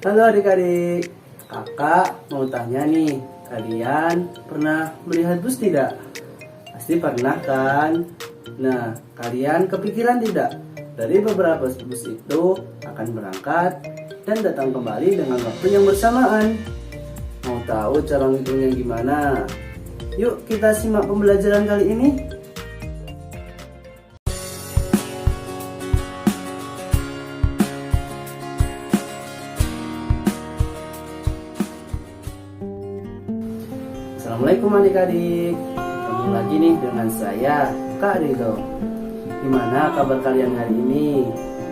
Halo adik-adik, kakak mau tanya nih, kalian pernah melihat bus tidak? Pasti pernah kan? Nah, kalian kepikiran tidak? Dari beberapa bus itu akan berangkat dan datang kembali dengan waktu yang bersamaan. Mau tahu cara ngitungnya gimana? Yuk kita simak pembelajaran kali ini. Assalamualaikum adik-adik. Ketemu lagi nih dengan saya, Kak Rido. Gimana kabar kalian hari ini?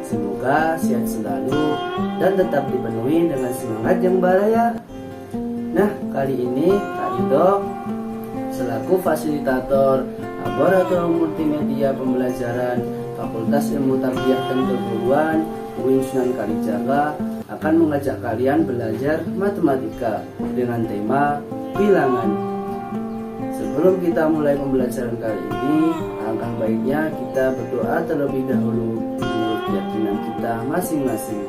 Semoga sehat selalu dan tetap dipenuhi dengan semangat yang bara ya. Nah, kali ini Kak Rido selaku fasilitator Laboratorium Multimedia Pembelajaran Fakultas Ilmu Tarbiyah dan Keguruan UIN Sunan Kalijaga akan mengajak kalian belajar matematika dengan tema bilangan. Sebelum kita mulai pembelajaran kali ini, alangkah baiknya kita berdoa terlebih dahulu menurut keyakinan kita masing-masing,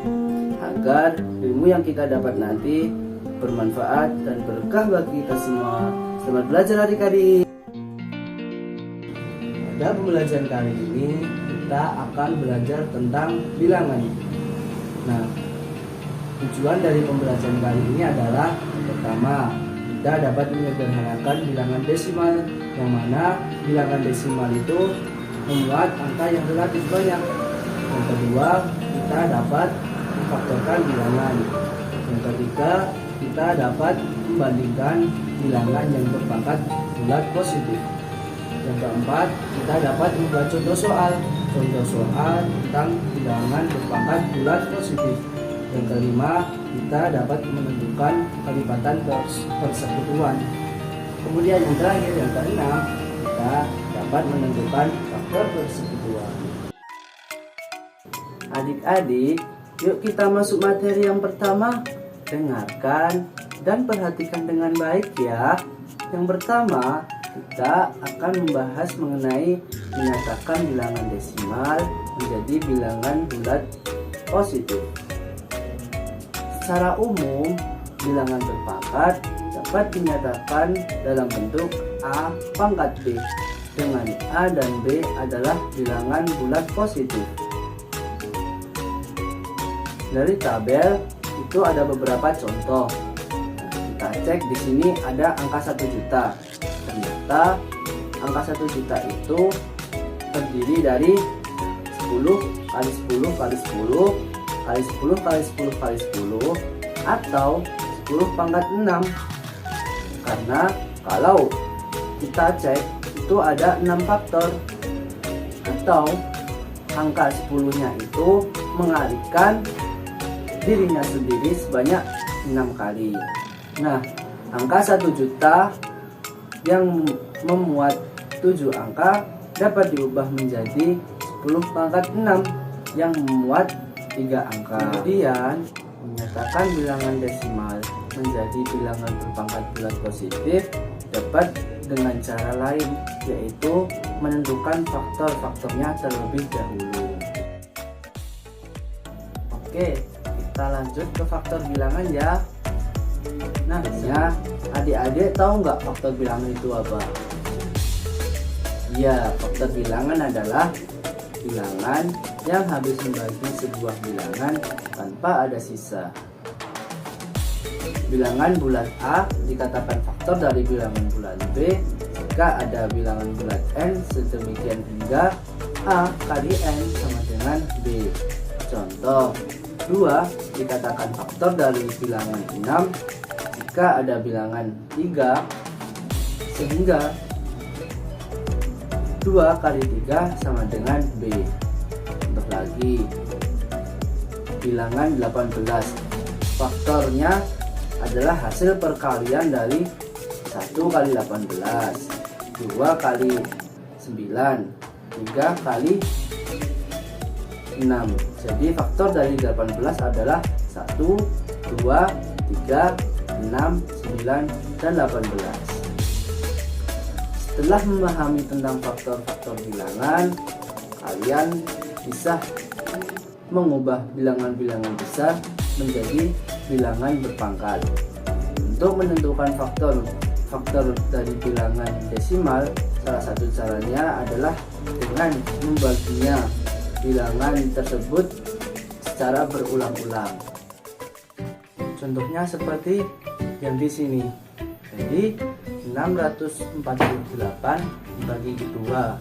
agar ilmu yang kita dapat nanti bermanfaat dan berkah bagi kita semua. Selamat belajar adik-adik. Pada pembelajaran kali ini kita akan belajar tentang bilangan. Nah, tujuan dari pembelajaran kali ini adalah pertama, kita dapat menyederhanakan bilangan desimal, yang mana bilangan desimal itu memuat angka yang relatif banyak. Yang kedua, kita dapat memfaktorkan bilangan. Yang ketiga, kita dapat membandingkan bilangan yang berpangkat bulat positif. Yang keempat, kita dapat membuat contoh soal tentang bilangan berpangkat bulat positif. Yang kelima, kita dapat menentukan kelipatan persekutuan. Kemudian yang terakhir, yang keenam, kita dapat menentukan faktor persekutuan. Adik-adik, yuk kita masuk materi yang pertama. Dengarkan dan perhatikan dengan baik ya. Yang pertama, kita akan membahas mengenai menyatakan bilangan desimal menjadi bilangan bulat positif. Secara umum, bilangan berpangkat dapat dinyatakan dalam bentuk A pangkat B, dengan A dan B adalah bilangan bulat positif. Dari tabel itu ada beberapa contoh. Kita cek di sini ada angka 1 juta. Ternyata angka 1 juta itu terdiri dari 10 kali 10 kali 10 kali 10 kali 10 kali 10 atau 10 pangkat 6. Karena kalau kita cek itu ada 6 faktor, atau angka 10-nya itu mengalihkan dirinya sendiri sebanyak 6 kali. Nah, angka 1 juta yang memuat 7 angka dapat diubah menjadi 10 pangkat 6 yang memuat 3 angka. Kemudian menyatakan bilangan desimal menjadi bilangan berpangkat bulat positif dapat dengan cara lain, yaitu menentukan faktor-faktornya terlebih dahulu. Oke, kita lanjut ke faktor bilangan ya. Nah, adik-adik tahu nggak faktor bilangan itu apa? Ya, faktor bilangan adalah bilangan yang habis membagi sebuah bilangan tanpa ada sisa. Bilangan bulat A dikatakan faktor dari bilangan bulat B jika ada bilangan bulat N sedemikian hingga A kali N sama dengan B. Contoh, 2 dikatakan faktor dari bilangan 6 jika ada bilangan 3 sehingga 2 kali 3 sama dengan B. Untuk lagi, bilangan 18 faktornya adalah hasil perkalian dari 1 kali 18, 2 kali 9, 3 kali 6. Jadi faktor dari 18 adalah 1, 2, 3, 6, 9, dan 18. Setelah memahami tentang faktor-faktor bilangan, kalian bisa mengubah bilangan-bilangan besar menjadi bilangan berpangkat. Untuk menentukan faktor dari bilangan desimal, salah satu caranya adalah dengan membaginya bilangan tersebut secara berulang-ulang. Contohnya seperti yang di sini. Jadi 648 dibagi 2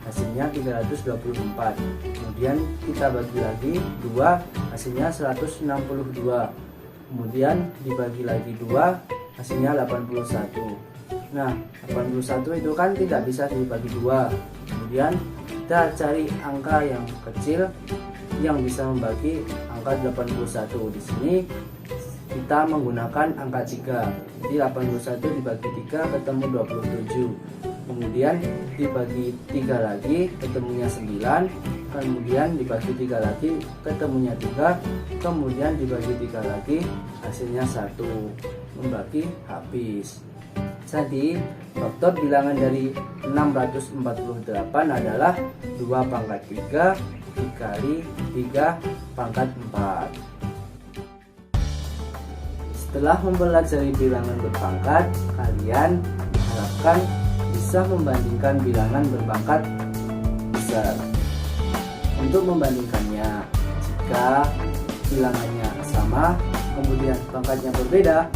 hasilnya 324. Kemudian kita bagi lagi 2 hasilnya 162. Kemudian dibagi lagi 2 hasilnya 81. Nah, 81 itu kan tidak bisa dibagi 2. Kemudian kita cari angka yang kecil yang bisa membagi angka 81. Di sini kita menggunakan angka 3. Jadi 81 dibagi 3 ketemu 27. Kemudian dibagi 3 lagi ketemunya 9. Kemudian dibagi 3 lagi ketemunya 3. Kemudian dibagi 3 lagi hasilnya 1. Membagi habis. Jadi faktor bilangan dari 648 adalah 2 pangkat 3 dikali 3 pangkat 4. Setelah mempelajari bilangan berpangkat, kalian diharapkan bisa membandingkan bilangan berpangkat besar. Untuk membandingkannya, jika bilangannya sama, kemudian pangkatnya berbeda,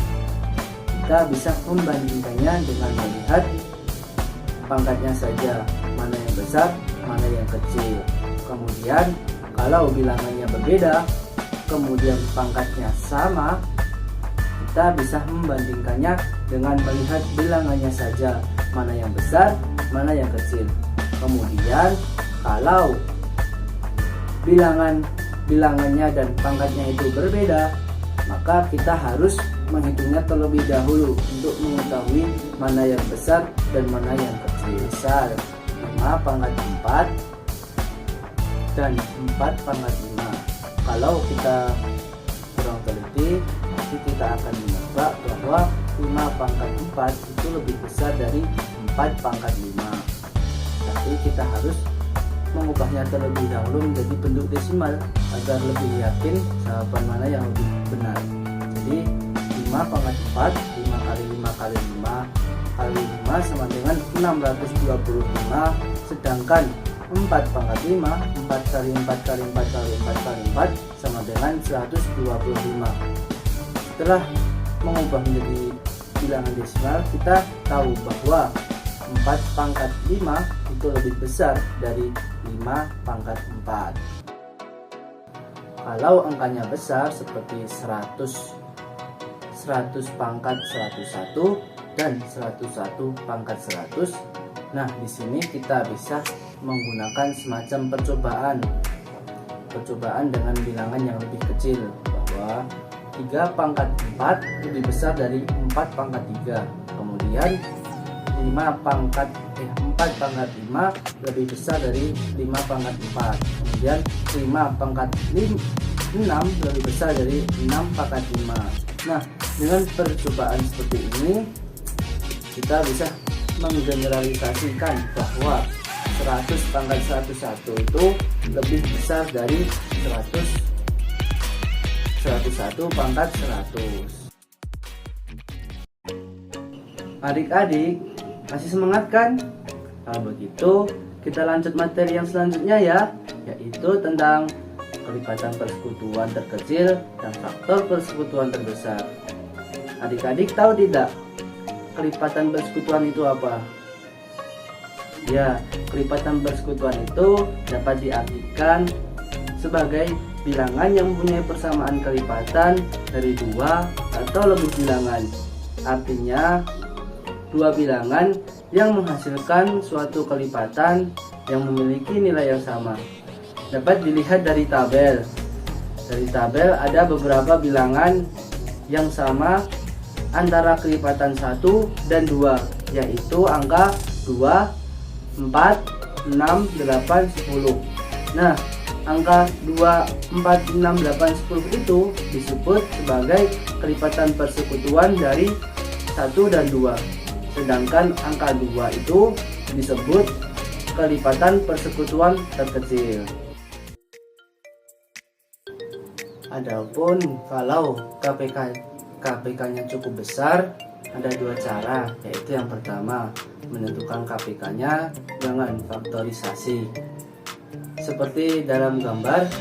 kita bisa membandingkannya dengan melihat pangkatnya saja, mana yang besar, mana yang kecil. Kemudian kalau bilangannya berbeda, kemudian pangkatnya sama, kita bisa membandingkannya dengan melihat bilangannya saja, mana yang besar, mana yang kecil. Kemudian kalau bilangannya dan pangkatnya itu berbeda, maka kita harus menghitungnya terlebih dahulu untuk mengetahui mana yang besar dan mana yang kecil. Besar 5 pangkat 4 dan 4 pangkat 5. Kalau kita kurang teliti, nanti kita akan menebak bahwa 5 pangkat 4 itu lebih besar dari 4 pangkat 5. Tapi kita harus mengubahnya terlebih dahulu menjadi bentuk desimal agar lebih yakin jawaban mana yang lebih benar. Jadi 5 pangkat 4, 5 kali 5 kali 5 kali 5 sama dengan 625. Sedangkan 4 pangkat 5, 4 kali 4 kali 4 kali 4 kali 4 sama dengan 125. Setelah mengubah menjadi bilangan desimal, kita tahu bahwa 4 pangkat 5 itu lebih besar dari 5 pangkat 4. Kalau angkanya besar seperti 100 pangkat 101 dan 101 pangkat 100. Nah, di sini kita bisa menggunakan semacam percobaan dengan bilangan yang lebih kecil, bahwa 3 pangkat 4 lebih besar dari 4 pangkat 3. Kemudian 4 pangkat 5 lebih besar dari 5 pangkat 4. Kemudian 5 pangkat 6 lebih besar dari 6 pangkat 5. Nah, dengan percobaan seperti ini kita bisa menggeneralisasikan bahwa 100 pangkat 101 itu lebih besar dari 101 pangkat 100. Adik-adik, masih semangat kan? Kalau begitu, kita lanjut materi yang selanjutnya ya, yaitu tentang kelipatan persekutuan terkecil dan faktor persekutuan terbesar. Adik-adik tahu tidak kelipatan persekutuan itu apa? Ya, kelipatan persekutuan itu dapat diartikan sebagai bilangan yang mempunyai persamaan kelipatan dari 2 atau lebih bilangan. Artinya, 2 bilangan yang menghasilkan suatu kelipatan yang memiliki nilai yang sama. Dapat dilihat dari tabel. Dari tabel ada beberapa bilangan yang sama antara kelipatan 1 dan 2, yaitu angka 2, 4, 6, 8, 10. Nah, angka 2, 4, 6, 8, 10 itu disebut sebagai kelipatan persekutuan dari 1 dan 2. Sedangkan angka 2 itu disebut kelipatan persekutuan terkecil. Adapun kalau KPK-nya cukup besar, ada dua cara, yaitu yang pertama menentukan KPK-nya dengan faktorisasi seperti dalam gambar,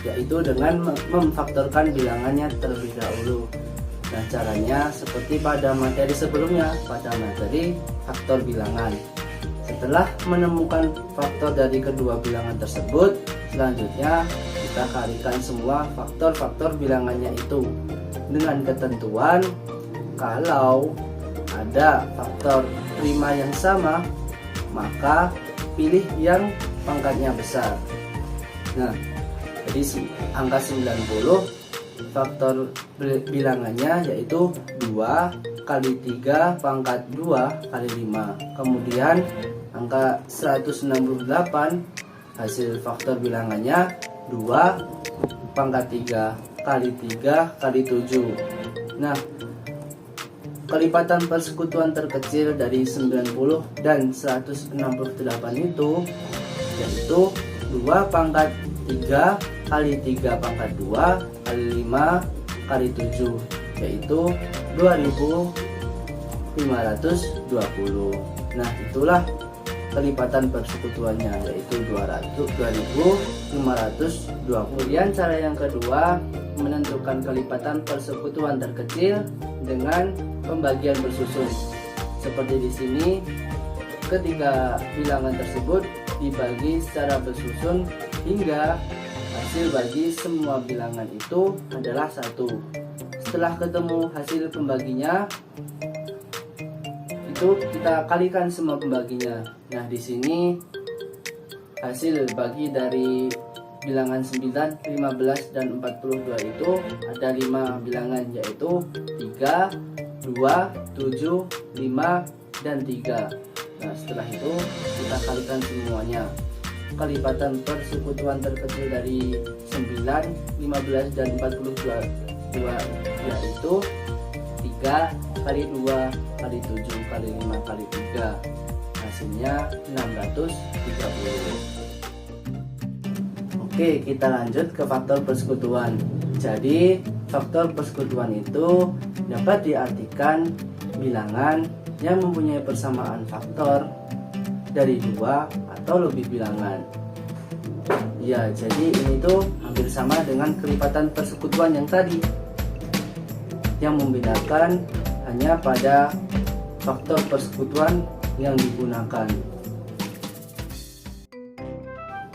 yaitu dengan memfaktorkan bilangannya terlebih dahulu. Nah, caranya seperti pada materi sebelumnya, pada materi faktor bilangan. Setelah menemukan faktor dari kedua bilangan tersebut, selanjutnya kita kalikan semua faktor-faktor bilangannya itu dengan ketentuan kalau ada faktor prima yang sama, maka pilih yang pangkatnya besar. Nah, jadi angka 90 faktor bilangannya yaitu 2 kali 3 pangkat 2 kali 5. Kemudian angka 168 hasil faktor bilangannya 2 pangkat 3 kali 3 kali 7. Nah, kelipatan persekutuan terkecil dari 90 dan 168 itu yaitu 2 pangkat 3 kali 3 pangkat 2 kali 5 kali 7, yaitu 2520. Nah, itulah kelipatan persekutuannya, yaitu 2520. Kemudian cara yang kedua menentukan kelipatan persekutuan terkecil dengan pembagian bersusun. Seperti di sini, ketiga bilangan tersebut dibagi secara bersusun hingga hasil bagi semua bilangan itu adalah 1. Setelah ketemu hasil pembaginya, itu kita kalikan semua pembaginya. Nah, di sini hasil bagi dari bilangan 9, 15, dan 42 itu ada 5 bilangan, yaitu 3, 2, 7, 5, dan 3. Nah, setelah itu kita kalikan semuanya. Kelipatan persekutuan terkecil dari 9, 15, dan 42 yaitu 3 kali 2 kali 7 kali 5 kali 3. Hasilnya 630. Oke, kita lanjut ke faktor persekutuan. Jadi, faktor persekutuan itu dapat diartikan bilangan yang mempunyai persamaan faktor dari 2 atau lebih bilangan. Ya, jadi ini tuh hampir sama dengan kelipatan persekutuan yang tadi. Yang membedakan hanya pada faktor persekutuan yang digunakan.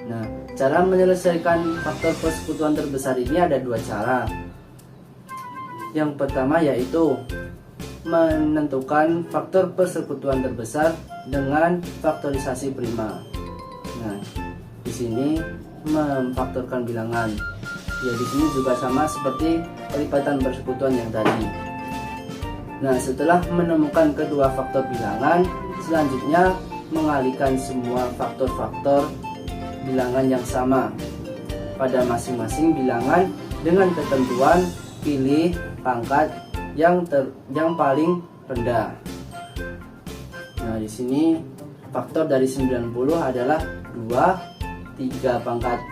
Nah, cara menyelesaikan faktor persekutuan terbesar ini ada dua cara. Yang pertama yaitu menentukan faktor persekutuan terbesar dengan faktorisasi prima. Nah, di sini memfaktorkan bilangan. Ya, di sini juga sama seperti kelipatan persekutuan yang tadi. Nah, setelah menemukan kedua faktor bilangan, selanjutnya mengalihkan semua faktor-faktor bilangan yang sama pada masing-masing bilangan dengan ketentuan pilih pangkat yang paling rendah. Nah, di sini faktor dari 90 adalah 2 pangkat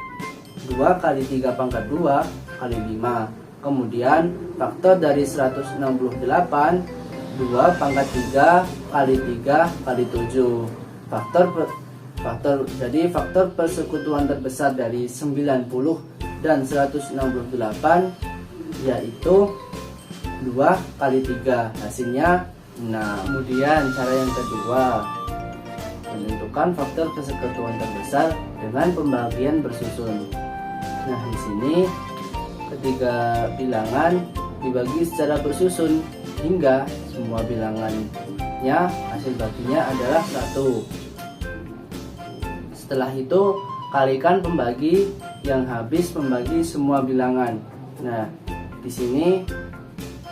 2 kali 3 pangkat 2 kali 5. Kemudian faktor dari 168 2 pangkat 3 kali 3 kali 7. Jadi faktor persekutuan terbesar dari 90 dan 168 yaitu 2 kali 3, hasilnya 6. Kemudian cara yang kedua, menentukan faktor persekutuan terbesar dengan pembagian bersusun. Nah, di sini ketiga bilangan dibagi secara bersusun hingga semua bilangannya hasil baginya adalah 1. Setelah itu kalikan pembagi yang habis membagi semua bilangan. Nah, di sini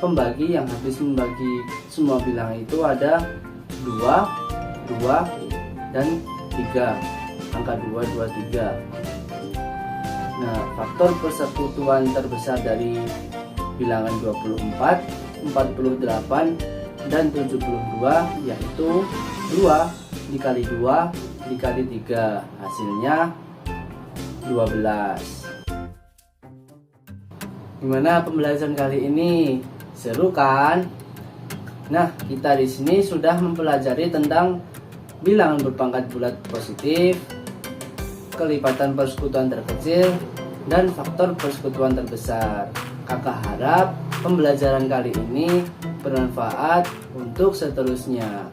pembagi yang habis membagi semua bilangan itu ada 2, 2, dan 3. Angka 2, 2, 3. Nah, faktor persekutuan terbesar dari bilangan 24, 48, dan 72 yaitu 2 dikali 2 dikali 3, hasilnya 12. Gimana pembelajaran kali ini? Seru kan? Nah, kita di sini sudah mempelajari tentang bilangan berpangkat bulat positif, kelipatan persekutuan terkecil, dan faktor persekutuan terbesar. Kakak harap pembelajaran kali ini bermanfaat untuk seterusnya.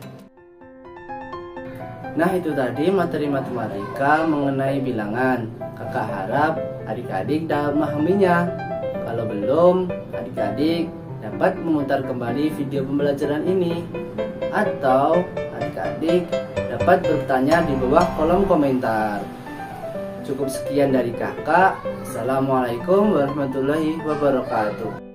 Nah, itu tadi materi matematika mengenai bilangan. Kakak harap adik-adik dapat memahaminya. Kalau belum, adik-adik dapat memutar kembali video pembelajaran ini, atau adik-adik dapat bertanya di bawah kolom komentar. Cukup sekian dari kakak. Assalamualaikum warahmatullahi wabarakatuh.